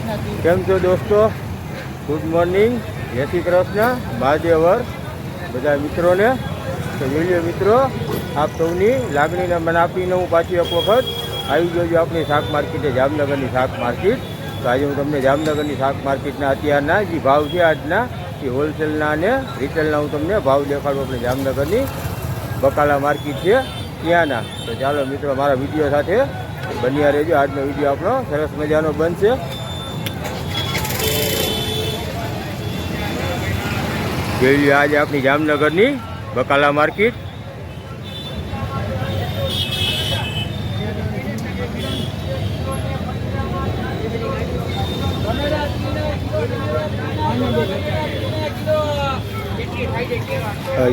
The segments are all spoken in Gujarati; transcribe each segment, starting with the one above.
કેમ છો દોસ્તો? ગુડ મોર્નિંગ, જય શ્રી કૃષ્ણ, મહાદેવર બધા મિત્રોને. તો જોઈએ મિત્રો, આપ સૌની લાગણીને મને આપીને હું પાછી એક વખત આવી ગયો છું આપણી શાક માર્કેટે, જામનગરની શાક માર્કેટ. તો આજે હું તમને જામનગરની શાક માર્કેટના અત્યારના જે ભાવ છે આજના એ હોલસેલના અને રિટેલના હું તમને ભાવ દેખાડું. આપણે જામનગરની બકાલા માર્કેટ છે ત્યાંના. તો ચાલો મિત્રો મારા વિડીયો સાથે બન્યા રહેજો. આજનો વિડીયો આપણો સરસ મજાનો બનશે. જોઈ લો આજે આપણી જામનગરની બકાલા માર્કેટ.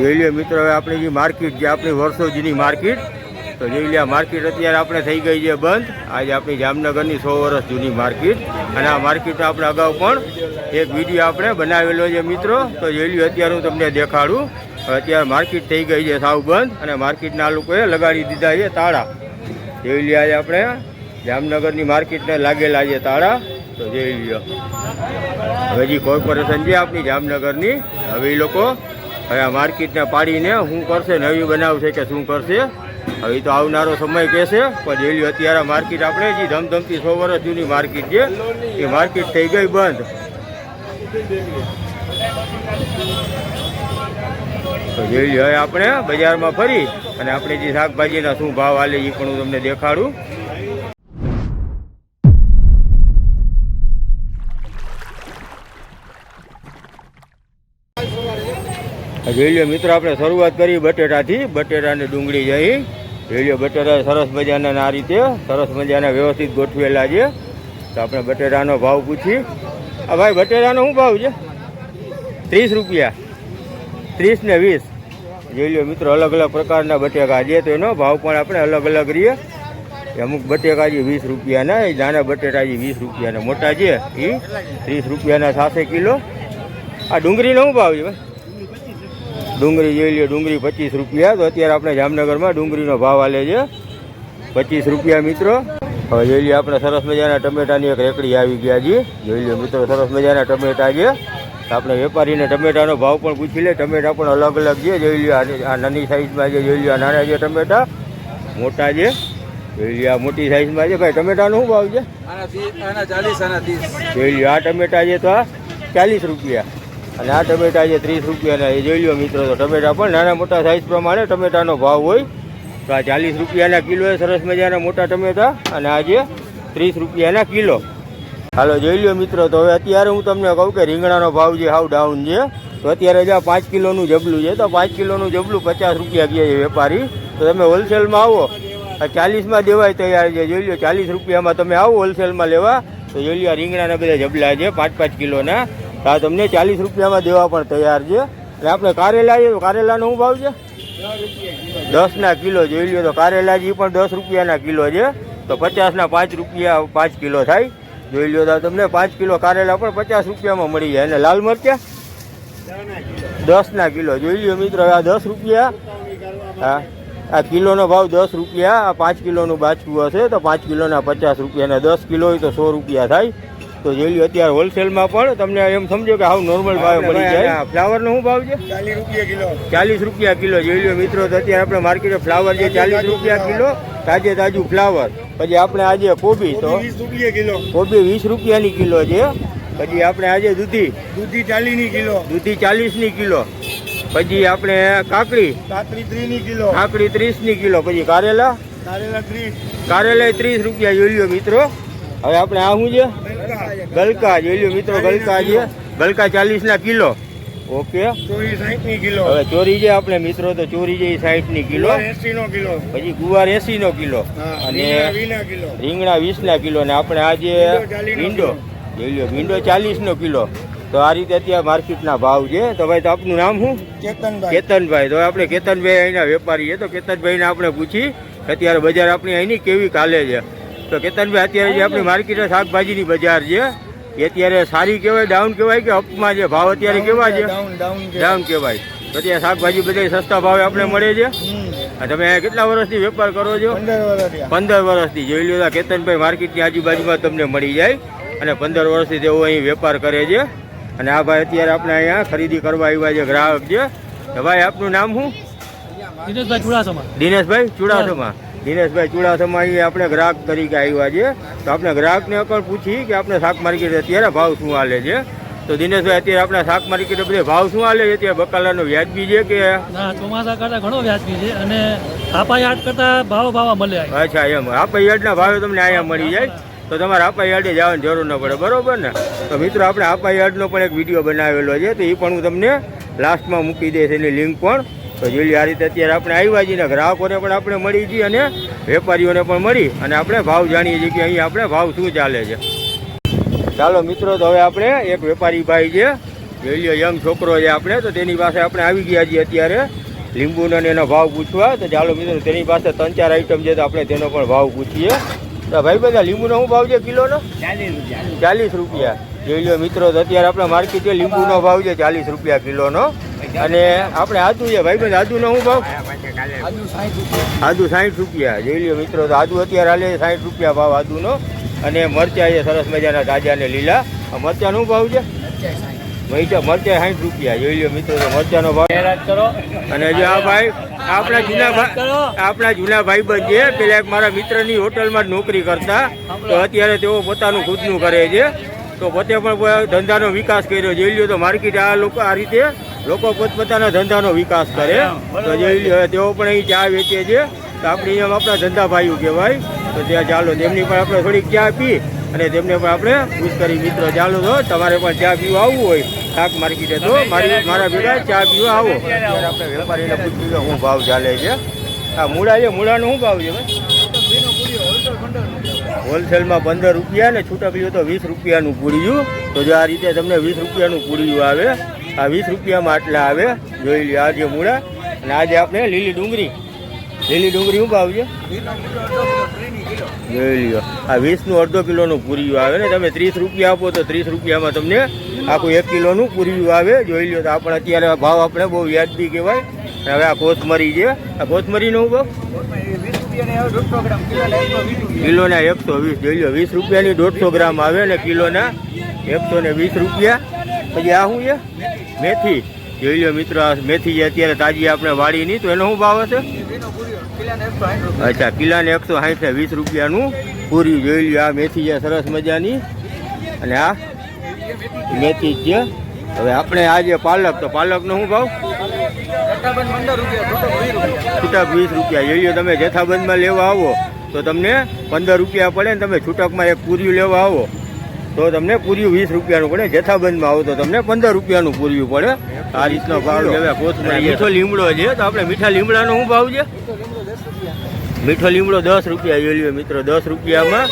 જોઈ લો મિત્રો, હવે આપણી જે માર્કેટ જે આપણી વર્ષો જૂની માર્કેટ, તો જોઈ લો માર્કેટ અત્યારે આપણે થઈ ગઈ છે બંધ. આજે આપણી જામનગરની 100 વર્ષ જૂની માર્કેટ, અને આ માર્કેટ આપણે અગાઉ પણ એક વિડીયો આપણે બનાવેલો છે મિત્રો. તો જોઈ લો અત્યારે હું તમને દેખાડું. અત્યારે માર્કેટ થઈ ગઈ છે સાવ બંધ, અને માર્કેટના લોકોએ લગાડી દીધા છે તાળા. જોઈ લો આજે આપણે જામનગરની માર્કેટને લાગેલા છે તાળા. તો જોઈ લો હવે જે કોર્પોરેશન છે આપણી જામનગરની, હવે એ લોકો હવે આ માર્કેટને પાડીને શું કરશે, નવી બનાવશે કે શું કરશે, હવે તો આવનારો સમય કહેશે. પણ જોઈ લો અત્યારે માર્કેટ આપણે જે ધમધમતી 100 વર્ષ જૂની માર્કેટ છે એ માર્કેટ થઈ ગઈ બંધ. તો જોઈ લો હવે આપણે બજારમાં ફરી અને આપણે જે શાકભાજીના શું ભાવ હાલે એ પણ હું તમને દેખાડું. જોઈ લો મિત્રો, આપણે શરૂઆત કરી બટેટાથી. બટેટા અને ડુંગળી જઈ જોઈ લો. બટેટા સરસ મજાના આ રીતે સરસ મજાના વ્યવસ્થિત ગોઠવેલા છે. તો આપણે બટેટાનો ભાવ પૂછી. હા ભાઈ, બટેટાનો શું ભાવ છે? 30 રૂપિયા, 30 ને 20. જોઈ લો મિત્રો, અલગ અલગ પ્રકારના બટેકા છે, તો એનો ભાવ પણ આપણે અલગ અલગ રહીએ. અમુક બટેકા જે 20 રૂપિયાના, એ નાના બટેટા જે 20 રૂપિયાના, મોટા છે એ 30 રૂપિયાના 6 કિલો. આ ડુંગળીનો શું ભાવ છે ભાઈ? ડુંગળી જોઈ લો, ડુંગળી 25 રૂપિયા. તો અત્યારે આપણે જામનગરમાં ડુંગળીનો ભાવ હાલે છે 25 રૂપિયા મિત્રો. હવે જોઈ લો આપણે સરસ મજાના ટમેટાની એક રેકડી આવી ગયા છે. જોઈ લો મિત્રો, સરસ મજાના ટમેટા છે. આપણે વેપારીને ટમેટાનો ભાવ પણ પૂછી લે. ટમેટા પણ અલગ અલગ છે. જોઈ લો આ નાની સાઈઝમાં છે, જોઈ લો આ નાના છે ટમેટા, મોટા છે. જોઈ લો આ મોટી સાઈઝમાં છે. ભાઈ ટમેટાનો શું ભાવ છે? જોઈ લો આ ટમેટા છે તો આ 40 રૂપિયા, અને આ ટમેટા છે 30 રૂપિયાના. એ જોઈ લો મિત્રો, તો ટમેટા પણ નાના મોટા સાઈઝ પ્રમાણે ટમેટાનો ભાવ હોય. તો આ 40 રૂપિયાના કિલો એ સરસ મજાના મોટા ટમેટા, અને આ છે 30 રૂપિયાના કિલો. હાલો જોઈ લો મિત્રો, તો હવે અત્યારે હું તમને કહું કે રીંગણાનો ભાવ જે હાવ ડાઉન છે. તો અત્યારે જે 5 કિલોનું જબલું છે, તો 5 કિલોનું જબલું 50 રૂપિયા કહે છે વેપારી. તો તમે હોલસેલમાં આવો, 40માં દેવાય તૈયાર છે. જોઈ લો 40 રૂપિયામાં તમે આવો હોલસેલમાં લેવા, તો જોઈ લો રીંગણાના બધા જબલા છે 5-5 કિલોના. તો આ તમને 40 રૂપિયામાં દેવા પણ તૈયાર છે. અને આપણે કારેલા છે, તો કારેલાનો શું ભાવ છે? 10 ના કિલો. જોઈ લો તો કારેલા જે પણ 10 રૂપિયાના કિલો છે. તો 50ના 5 રૂપિયા 5 કિલો થાય. જોઈ લો તો તમને 5 કિલો કારેલા પણ 50 રૂપિયામાં મળી જાય. અને લાલ મરચાં 10 ના કિલો. જોઈ લો મિત્રો, આ 10 રૂપિયા. હા, આ કિલોનો ભાવ 10 રૂપિયા. આ 5 કિલોનું બાચકું હશે તો 5 કિલોના 50 રૂપિયા, અને 10 કિલો હોય તો 100 રૂપિયા થાય. તો જોઈ લો અત્યારે હોલસેલમાં પણ તમને એમ સમજો કે હાવ નોર્મલ ભાવે મળી જાય. ફ્લાવરનો શું ભાવ છે? 40 રૂપિયા કિલો. 40 રૂપિયા કિલો. જોઈ લો મિત્રો, તો અત્યારે આપણે માર્કેટે ફ્લાવર છે 40 રૂપિયા કિલો, તાજે તાજું ફ્લાવર. પછી આપણે આજે કોબી, તો 20 રૂપિયા કિલો. કોબી 20 રૂપિયાની કિલો છે. પછી આપણે આજે દૂધી 40 ની કિલો. દૂધી 40 ની કિલો. પછી આપણે કાકડી 30 ની કિલો. કાકડી 30 ની કિલો. પછી કારેલા 30. કારેલા 30 રૂપિયા. જોઈ લો મિત્રો. હવે આપણે આ શું છે? ગલકા. જોઈ લો મિત્રો, ગલકા છે. ગલકા 40 ના કિલો. ઓકે. ચોરી 60 ની કિલો. હવે ચોરી છે આપણે મિત્રો, તો ચોરી છે 60 ની કિલો. 80 નો કિલો. પછી ગુવાર 80 નો કિલો. અને રીંગણા 20 ના કિલો. અને આપણે આ જે ભીંડો, જોઈ લો ભીંડો 40 નો કિલો. તો આ રીતે અત્યારે માર્કેટના ભાવ છે. તો ભાઈ, તો આપનું નામ શું? કેતનભાઈ. કેતનભાઈ. તો આપણે કેતનભાઈ અહીંના વેપારી છે. તો કેતનભાઈને આપણે પૂછી અત્યારે બજાર આપણી અહીંની કેવી ચાલે છે. તો કેતનભાઈ, અત્યારે જે આપણી માર્કેટે શાકભાજીની બજાર છે એ અત્યારે સારી કહેવાય, ડાઉન કહેવાય કે અપમાં છે? ભાવ અત્યારે કેવા છે? ડાઉન કહેવાય. તો અત્યારે શાકભાજી બધા સસ્તા ભાવે આપણે મળે છે. તમે કેટલા વર્ષથી વેપાર કરો છો? 15 વર્ષથી. જોઈ લો કેતનભાઈ માર્કેટની આજુબાજુમાં તમને મળી જાય. અને 15 વર્ષથી તેઓ અહીં વેપાર કરે છે. અને આ ભાઈ અત્યારે આપણે અહીંયા ખરીદી કરવા આવ્યા છે ગ્રાહક છે. તો ભાઈ આપનું નામ શું? દિનેશભાઈ ચુડાસમા. દિનેશભાઈ ચુડાસમા. દિનેશભાઈ ચુડાસમા અહીં આપણે ગ્રાહક તરીકે આવ્યા છે. તો આપણે ગ્રાહકને પણ પૂછી કે આપણે શાક માર્કેટ અત્યારે ભાવ શું હાલે છે. તો દિનેશભાઈ અત્યારે આપણા શાક માર્કેટ બધે ભાવ શું હાલે છે? અત્યારે બકાલાનો વ્યાજબી છે કે ના? ચોમાસા કરતા ઘણો વ્યાજબી છે અને આપા યાર્ડ કરતા ભાવ મળે. અચ્છા, એમ આપા યાર્ડના ભાવે તમને અહીંયા મળી જાય. તો તમારે આપા યાર્ડે જવાની જરૂર ન પડે, બરોબર ને? તો મિત્રો આપણે આપા યાર્ડનો પણ એક વિડીયો બનાવેલો છે, તો એ પણ હું તમને લાસ્ટમાં મૂકી દઈશ એની લિંક પણ. તો જોઈ આ રીતે અત્યારે આપણે આવ્યા છીએ ને ગ્રાહકોને પણ આપણે મળી છીએ અને વેપારીઓને પણ મળી અને આપણે ભાવ જાણીએ છીએ કે અહીંયા આપણે ભાવ શું ચાલે છે. ચાલો મિત્રો, તો હવે આપણે એક વેપારી ભાઈ છે, જોઈ લો યંગ છોકરો છે આપણે, તો તેની પાસે આપણે આવી ગયા છીએ અત્યારે લીંબુનો એનો ભાવ પૂછવા. તો ચાલો મિત્રો, તેની પાસે 3-4 આઈટમ છે, તો આપણે તેનો પણ ભાવ પૂછીએ. તો ભાઈ બધા લીંબુનો શું ભાવ છે કિલોનો? 40 રૂપિયા. જોઈ લો મિત્રો, તો અત્યારે આપણા માર્કેટે લીંબુનો ભાવ છે 40 રૂપિયા કિલોનો. અને આપણે આદુ છે ભાઈ બંધ, આદુનો શું ભાવ? આદુ 60 રૂપિયા. જોઈ લો મિત્રો, તો આદુ અત્યારે હાલે 60 રૂપિયા ભાવ આદુનો. અને મરચા છે સરસ મજાના તાજા ને લીલા. મરચાનો શું ભાવ છે? મરચા 60 રૂપિયા. જોઈ લો મિત્રો, તો મરચાનો ભાવ. અને જો આ ભાઈ આપણા જૂના ભાઈબંધ છે, પેલા એક મારા મિત્રની હોટલમાં જ નોકરી કરતા, તો અત્યારે તેઓ પોતાનું ખુદનું કરે છે. તો પોતે પણ ધંધાનો વિકાસ કર્યો. જોઈ લ્યો, તો માર્કેટ આ લોકો આ રીતે લોકો પોતપોતાના ધંધાનો વિકાસ કરે. તો જોઈ લ્યો, તેઓ પણ અહીં ચા વેચે છે. તો આપણે અહીંયા આપણા ધંધા ભાઈઓ કહેવાય. તો ત્યાં ચાલો તેમની પણ આપણે થોડીક ચા પી અને તેમને પણ આપણે પૂછ કરી. મિત્રો ચાલો, તો તમારે પણ ચા પીવા આવવું હોય શાક માર્કેટે તો મારા ભેગા ચા પીવા આવો. ત્યારે આપણે વેપારીને પૂછ્યું શું ભાવ ચાલે છે. આ મૂળા છે, મૂળાનો શું ભાવ છે ભાઈ? હોલસેલમાં 15 રૂપિયા ને છૂટક લ્યો તો 20 રૂપિયાનું પૂર્યું. તો જો આ રીતે તમને 20 રૂપિયાનું પૂર્યું આવે. આ 20 રૂપિયામાં આટલા આવે. જોઈ લ્યો, આ જે મૂળા. અને આજે આપણે લીલી ડુંગળી શું ભાવ છે? જોઈ લ્યો, આ 20નું અડધો કિલોનું પૂર્યું આવે ને તમે 30 રૂપિયા આપો તો 30 રૂપિયામાં તમને આખું 1 કિલોનું પૂર્યું આવે. જોઈ લ્યો, તો આપણે અત્યારે ભાવ આપણે બહુ વ્યાજબી કહેવાય. હવે આ કોથમરી છે, આ કોથમરીનો શું ભાવ? કિલોના 120. જોઈ લો, 20 રૂપિયાની 150 ગ્રામ આવે ને કિલોના 120 રૂપિયા. પછી આ શું છે? મેથી. જોઈ લો મિત્રો, આ મેથી છે અત્યારે તાજી આપણે વાડીની, તો એનો શું ભાવ હશે? અચ્છા, કિલાને 160 ને 20 રૂપિયાનું પૂરી. જોઈ લો, આ મેથી છે સરસ મજાની. અને આ મેથી છે. હવે આપણે આ જે પાલક, તો પાલકનો શું ભાવ? છૂટક 20 રૂપિયા. જોઈ લો, તમે જથ્થાબંધમાં લેવા આવો તો તમને 15 રૂપિયા પડે ને તમે છૂટકમાં એક પૂર્યું લેવા આવો તો તમને પૂર્યું 20 રૂપિયાનું પડે. જથ્થાબંધમાં આવો તો તમને 15 રૂપિયાનું પૂર્યું પડે. આ રીતનો ભાવ છે. મીઠો લીમડો છે, તો આપણે મીઠા લીમડાનો શું ભાવ છે? મીઠો લીમડો 10 રૂપિયા. જોઈ લો મિત્રો, 10 રૂપિયામાં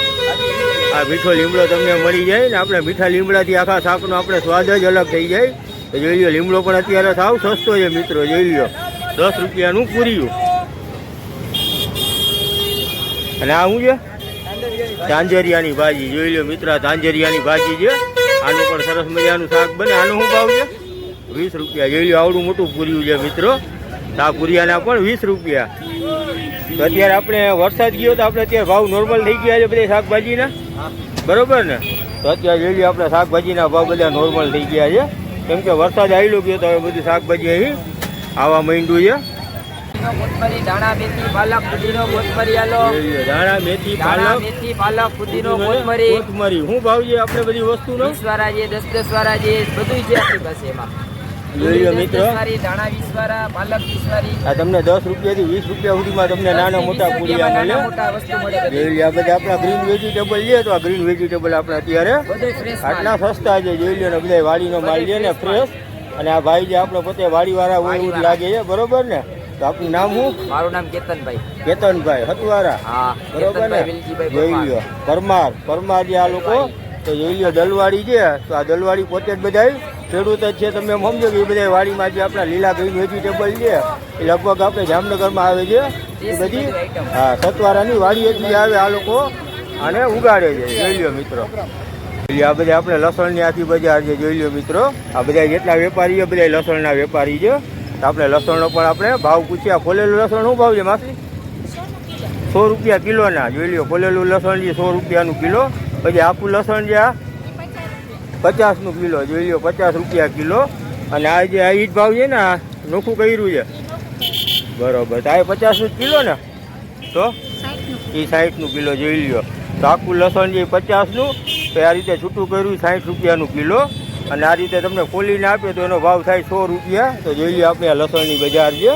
આ મીઠો લીમડો તમને મળી જાય ને. આપણે મીઠા લીમડાથી આખા શાકનો આપણે સ્વાદ જ અલગ થઈ જાય. તો જોઈ લો, લીમડો પણ અત્યારે સાવ સસ્તો છે મિત્રો. જોઈ લો, 10 રૂપિયાનું પૂર્યું. અને આ શું છે? તાંજરિયાની ભાજી. જોઈ લો મિત્રો, તાંજરિયાની ભાજી છે. આનું પણ સરસ મજાનું શાક બને. આનો શું ભાવ છે? 20 રૂપિયા. જોઈ લો, આવડું મોટું પૂર્યું છે મિત્રો. આ પૂરિયાના પણ 20 રૂપિયા. તો અત્યારે આપણે વરસાદ ગયો તો આપણે અત્યારે ભાવ નોર્મલ થઈ ગયા છે બધા શાકભાજીના, બરોબર ને? તો અત્યારે જોઈ લો, આપણે શાકભાજીના ભાવ બધા નોર્મલ થઈ ગયા છે, કેમ કે વરસાદ આવેલો ગયો તો હવે બધું શાકભાજી અહીં આવવા માંડ્યું છે. દાણા મેથી પાલક ફુદીનો કોથમરી આલો. દાણા મેથી પાલક ફુદીનો કોથમરી. શું ભાવ છે આપણે બધી વસ્તુનો? 20 વાળા છે, 10 વાળા છે, બધું છે આપણી પાસે. એમાં જોઈ લો મિત્રો, દાણા 20 વાળા, પાલક 20 વાળી. આ તમને 10 રૂપિયાથી 20 રૂપિયા સુધીમાં તમને નાના મોટા પૂડિયા મળે. જોઈ લો, આ બધા આપણા ગ્રીન વેજીટેબલ છે, તો આ ગ્રીન વેજીટેબલ આપણે અત્યારે આટલા સસ્તા છે. જોઈ લો ને, બધા વાડીનો માલ છે ને ફ્રેશ. અને આ ભાઈ જે આપણે પોતે વાડીવાળા હોય એવું જ લાગે છે, બરોબર ને? તો આપનું નામ શું? મારું નામ કેતનભાઈ. કેતનભાઈ હતવારા, બરોબર ને? જોઈ લો, પરમાર જે આ લોકો. તો જોઈ લો, દલવાડી છે, તો આ દલવાડી પોતે જ બધા ખેડૂત જ છે. તમે એમ સમજો કે એ બધા વાડીમાં જે આપણા લીલા ગ્રીન વેજીટેબલ છે એ લગભગ આપણે જામનગરમાં આવે છે. એ બધી હા સતવારાની વાડી એટલી આવે. આ લોકો આને ઉગાડે છે. જોઈ લો મિત્રો, આ બધા આપણે લસણની આખી બજાર છે. જોઈ લો મિત્રો, આ બધા જેટલા વેપારી છે બધા લસણના વેપારી છે. આપણે લસણનો પણ આપણે ભાવ પૂછ્યા. ખોલેલું લસણ શું ભાવ છે માસી? 100 રૂપિયા કિલોના. જોઈ લો, ખોલેલું લસણ છે 100 રૂપિયાનું કિલો. પછી આખું લસણ છે આ 50નું કિલો જોઈ લો, 50 રૂપિયા કિલો. અને આ જે આ ઈજ ભાવ છે ને આ નોખું કર્યું છે બરોબર, તો આ 50નું જ કિલો ને, તો એ 60નું કિલો જોઈ લ્યો. તો આખું લસણ જે 50નું, તો આ રીતે છૂટું કર્યું 60 રૂપિયાનું કિલો. અને આ રીતે તમને ખોલીને આપે તો એનો ભાવ થાય 100 રૂપિયા. તો જોઈ લો આપણે આ લસણની બજાર છે.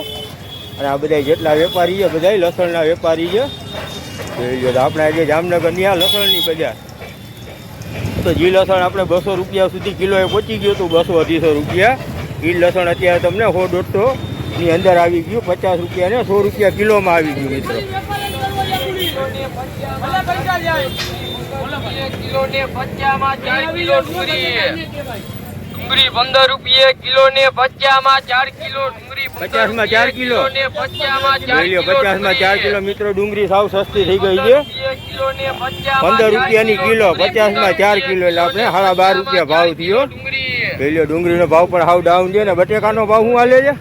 અને આ બધા જેટલા વેપારી છે બધા લસણના વેપારી છે જોઈ લો. તો આપણે આજે જામનગરની આ લસણની બજાર, તો જે લસણ આપણે 200 રૂપિયા સુધી કિલોએ પહોંચી ગયું હતું, 200-250 રૂપિયા. એ લસણ અત્યારે તમને 100-150ની અંદર આવી ગયું, 50 રૂપિયા ને 100 રૂપિયા કિલોમાં આવી ગયું મિત્રો. કિલો ને 50 માં 4 કિલો ડુંગળી 15 રૂપિયા કિલો ને 50 માં 4 કિલો ડુંગળી 50 માં 4 કિલો ને 50 માં 4 જોઈ લો. 50 માં 4 કિલો મિત્રો ડુંગળી સાવ સસ્તી થઈ ગઈ છે, કિલો ને 50 15 રૂપિયાની કિલો. 50 માં 4 કિલો એટલે આપણે 12.5 રૂપિયા ભાવ થયો જોઈ લો. ડુંગળીનો ભાવ પણ હાવ ડાઉન છે. ને બટેકાનો ભાવ શું હાલે છે?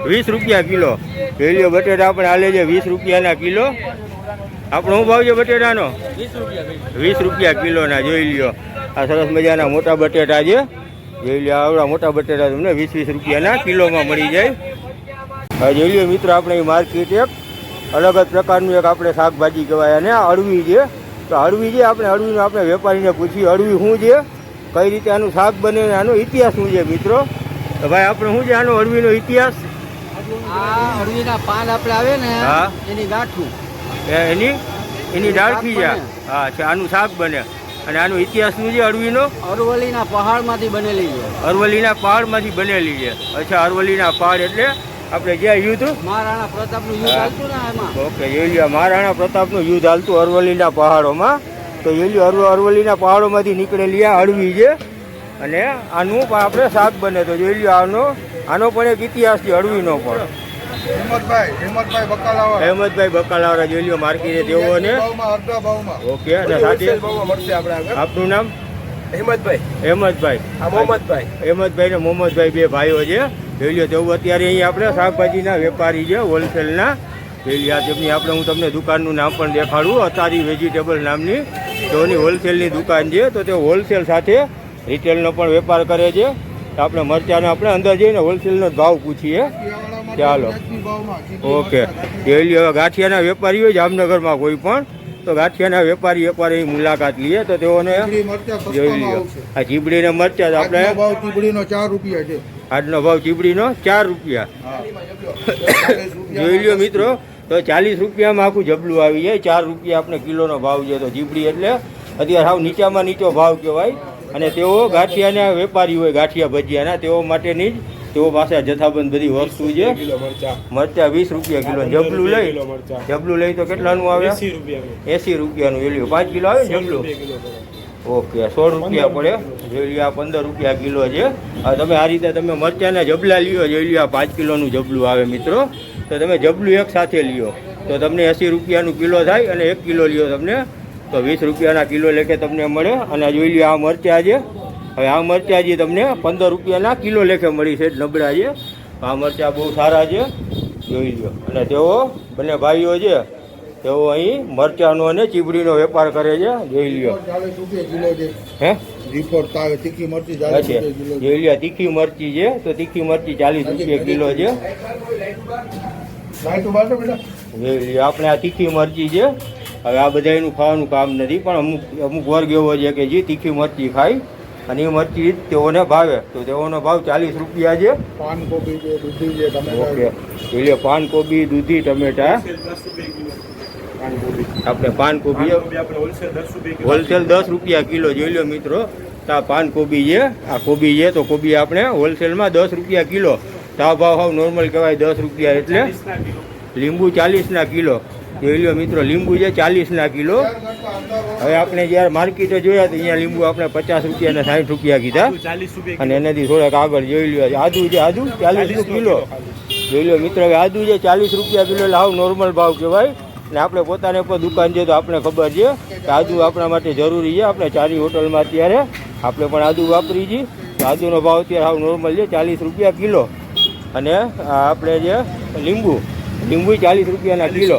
20 રૂપિયા કિલો જોઈ લો. બટેટા આપણે હાલે છે 20 રૂપિયાના કિલો. આપણો શું ભાવ છે બટેટાનો? 20 રૂપિયા કિલોના જોઈ લ્યો. આ સરસ મજાના મોટા બટેટા છે જોઈ લ્યો. આવડા મોટા બટેટા તમને 20-20 રૂપિયાના કિલોમાં મળી જાય. હવે જોઈ લ્યો મિત્રો, આપણે માર્કેટ એક અલગ જ પ્રકારનું એક આપણે શાકભાજી કહેવાય, અને આ અળવી છે. તો અળવી છે, આપણે અળવીનો આપણે વેપારીને પૂછી અળવી શું છે, કઈ રીતે આનું શાક બને, આનો ઇતિહાસ શું છે મિત્રો. તો ભાઈ આપણે શું છે આનો અળવીનો ઇતિહાસ? આ અળવીના પાન આપણે આવે ને, હા, એની ગાંઠું એની ડાળખી છે. હા, અચ્છા, આનું શાક બને. અને આનો ઇતિહાસ શું છે અળવીનો? અરવલ્લીના પહાડમાંથી બનેલી છે. અરવલ્લીના પહાડમાંથી બનેલી છે. અચ્છા, અરવલ્લીના પહાડ એટલે આપણે જ્યાં યુદ્ધ, મહારાણા પ્રતાપનું યુદ્ધ ચાલતું ને એમાં. ઓકે, જોઈ લ્યો. મહારાણા પ્રતાપનું યુદ્ધ હાલતું અરવલ્લીના પહાડોમાં. તો જોઈ લ્યો, અરવલ્લીના પહાડોમાંથી નીકળેલી આ અળવી છે. અને આનું પણ આપણે શાક બને. તો જોઈ લ્યો, આનો પણ એક ઇતિહાસ છે અળવીનો પણ. હેમંતભાઈ બકાલાવાળા જોઈ લ્યો માર્કેટે તેઓ ને. ઓકે, અને સાથે આપનું નામ? હેમંતભાઈ ને મોહમ્મદભાઈ બે ભાઈઓ છે જોઈ લ્યો. તેઓ અત્યારે અહીં આપણે શાકભાજીના વેપારી છે હોલસેલના જોઈ લ્યો. તેમની આપણે હું તમને દુકાનનું નામ પણ દેખાડું, અતારી વેજીટેબલ નામની તેઓની હોલસેલની દુકાન છે. તો તેઓ હોલસેલ સાથે રિટેલનો પણ વેપાર કરે છે. તો આપણે મરચાંનો આપણે અંદર જઈને હોલસેલનો ભાવ પૂછીએ. ચાલો, ઓકે. જોઈ લ્યો, ગાંઠિયાના વેપારી હોય જામનગરમાં કોઈ પણ, તો ગાંઠિયાના વેપારી એકવાર અહીં મુલાકાત લઈએ તો તેઓને જોઈ લ્યો. આ ચીબડીના મરચાં આપણે ચીબડીનો 4 રૂપિયા છે. આજનો ભાવ ચીબડીનો 4 રૂપિયા જોઈ લ્યો મિત્રો. તો 40 રૂપિયામાં આખું જબલું આવી જાય. 4 રૂપિયા આપણે કિલોનો ભાવ છે. તો ચીબડી એટલે અત્યારે સાવ નીચામાં નીચો ભાવ કહેવાય. અને તેઓ ગાંઠિયાના વેપારી હોય, ગાંઠિયા ભજીયાના, તેઓ માટેની જ તેઓ પાસે જથ્થાબંધ બધી વસ્તુ છે. મરચા 20 રૂપિયા કિલો. જબલું લઈ તો કેટલાનું આવે? 80 રૂપિયાનું. જોઈ લ્યો, 5 કિલો આવે ને જબલું. ઓકે, 100 રૂપિયા પડે. જોઈ લ્યો, આ 15 રૂપિયા કિલો છે. હવે તમે આ રીતે તમે મરચાના જબલા લ્યો, જોઈ લ્યો, આ 5 કિલોનું જબલું આવે મિત્રો. તો તમે જબલું એક સાથે લ્યો તો તમને 80 રૂપિયાનું કિલો થાય. અને 1 કિલો લ્યો તમને તો 20 રૂપિયાના કિલો લેખે તમને મળે. અને જોઈ લ્યો, આ મરચાં છે. હવે આ મરચાં જે તમને 15 રૂપિયાના કિલો લેખે મળી છે, નબળા છે. આ મરચાં બહુ સારા છે જોઈ લો. અને તેઓ બંને ભાઈઓ છે, તેઓ અહીં મરચાંનો અને ચીબડીનો વેપાર કરે છે જોઈ લ્યો. 40 રૂપિયા કિલો છે. હે, રિપોર્ટ આવે તીખી મરચી 40 રૂપિયા કિલો. જોઈ લ્યો, તીખી મરચી છે. તો તીખી મરચી 40 રૂપિયા કિલો છે. જોઈ લ્યો, આપણે આ તીખી મરચી છે. હવે આ બધા એનું ખાવાનું કામ નથી, પણ અમુક વર્ગ એવો છે કે જે તીખી મરચી ખાય અને એ મરચી તેઓને ભાવે. તો તેઓનો ભાવ 40 રૂપિયા છે. પાન કોબી છે, દૂધી છે, ટમેટા. ઓકે, એટલે પાન કોબી, દૂધી, ટમેટા. આપણે પાન કોબી હોલસેલ 10 રૂપિયા કિલો જોઈ લો મિત્રો. તો આ પાન કોબી છે, આ કોબી છે. તો કોબી આપણે હોલસેલમાં 10 રૂપિયા કિલો. તો આ ભાવ હાવ નોર્મલ કહેવાય 10 રૂપિયા. એટલે લીંબુ 40ના કિલો જોઈ લો મિત્રો. લીંબુ છે 40ના કિલો. હવે આપણે જ્યારે માર્કેટે જોયા તો અહીંયા લીંબુ આપણે 50 રૂપિયા અને 60 રૂપિયા કીધા. અને એનાથી થોડાક આગળ જોઈ લો, આદુ છે, આદુ 40 કિલો જોઈ લો મિત્રો. હવે આદુ છે 40 રૂપિયા કિલો એટલે હાવ નોર્મલ ભાવ કહેવાય. ને આપણે પોતાને પણ દુકાન છે તો આપણે ખબર છે કે આદુ આપણા માટે જરૂરી છે. આપણે ચારી હોટલમાં અત્યારે આપણે પણ આદુ વાપરી છીએ. તો આદુનો ભાવ અત્યારે હાવ નોર્મલ છે 40 રૂપિયા કિલો. અને આપણે જે લીંબુ 40 રૂપિયાના કિલો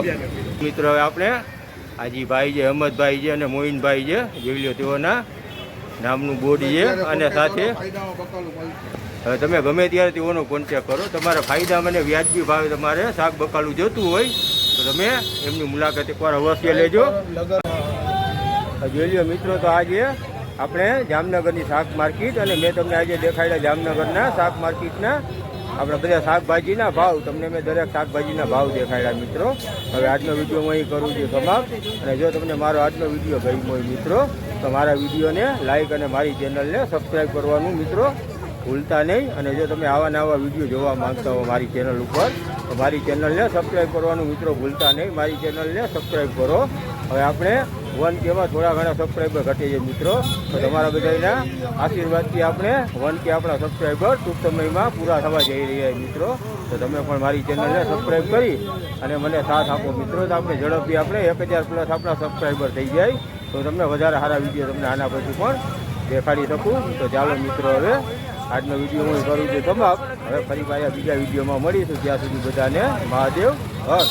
મિત્રો. હવે આપણે હાજી ભાઈ છે, અહમદભાઈ છે અને મોહિનભાઈ છે જોઈ લો. તેઓના નામનું બોર્ડ છે અને સાથે ફાયદામાં બકાલું મળશે. હવે તમે ગમે ત્યારે તેઓનો કોન્ટેક કરો. તમારા ફાયદા મને વ્યાજબી ભાવે તમારે શાક બકાલું જોતું હોય તો તમે એમની મુલાકાત એકવાર અવશ્ય લેજો. જોઈ લો મિત્રો, તો આજે આપણે જામનગરની શાક માર્કેટ અને મેં તમને આજે દેખાડ્યા જામનગરના શાક માર્કેટના આપણે બધા શાકભાજીના ભાવ તમને મેં દરેક શાકભાજીના ભાવ દેખાડ્યા મિત્રો. હવે આજનો વિડીયો હું અહીં કરું છું સમાપ્ત. અને જો તમને મારો આજનો વિડીયો ગમ્યો હોય મિત્રો તો મારા વિડીયોને લાઈક અને મારી ચેનલને સબસ્ક્રાઈબ કરવાનું મિત્રો ભૂલતા નહીં. અને જો તમે આવા નવા વિડીયો જોવા માંગતા હો મારી ચેનલ ઉપર તો મારી ચેનલને સબસ્ક્રાઈબ કરવાનું મિત્રો ભૂલતા નહીં. મારી ચેનલને સબસ્ક્રાઈબ કરો. હવે આપણે 1K માં થોડા ઘણા સબસ્ક્રાઈબર ઘટે છે મિત્રો, તો તમારા બધાના આશીર્વાદથી આપણે 1K આપણા સબસ્ક્રાઈબર ટૂંક સમયમાં પૂરા થવા જઈ રહ્યા મિત્રો. તો તમે પણ મારી ચેનલને સબસ્ક્રાઈબ કરી અને મને સાથ આપો મિત્રો. તો આપણે ઝડપથી આપણે 1000 પ્લસ આપણા સબસ્ક્રાઈબર થઈ જાય તો તમને વધારે સારા વિડીયો તમને આના પછી પણ દેખાડી શકું. તો ચાલો મિત્રો, હવે આજનો વિડીયો હું કરું છું સમાપ્ત. હવે ફરી પાછા બીજા વિડીયોમાં મળીશું. ત્યાં સુધી બધાને મહાદેવ હર.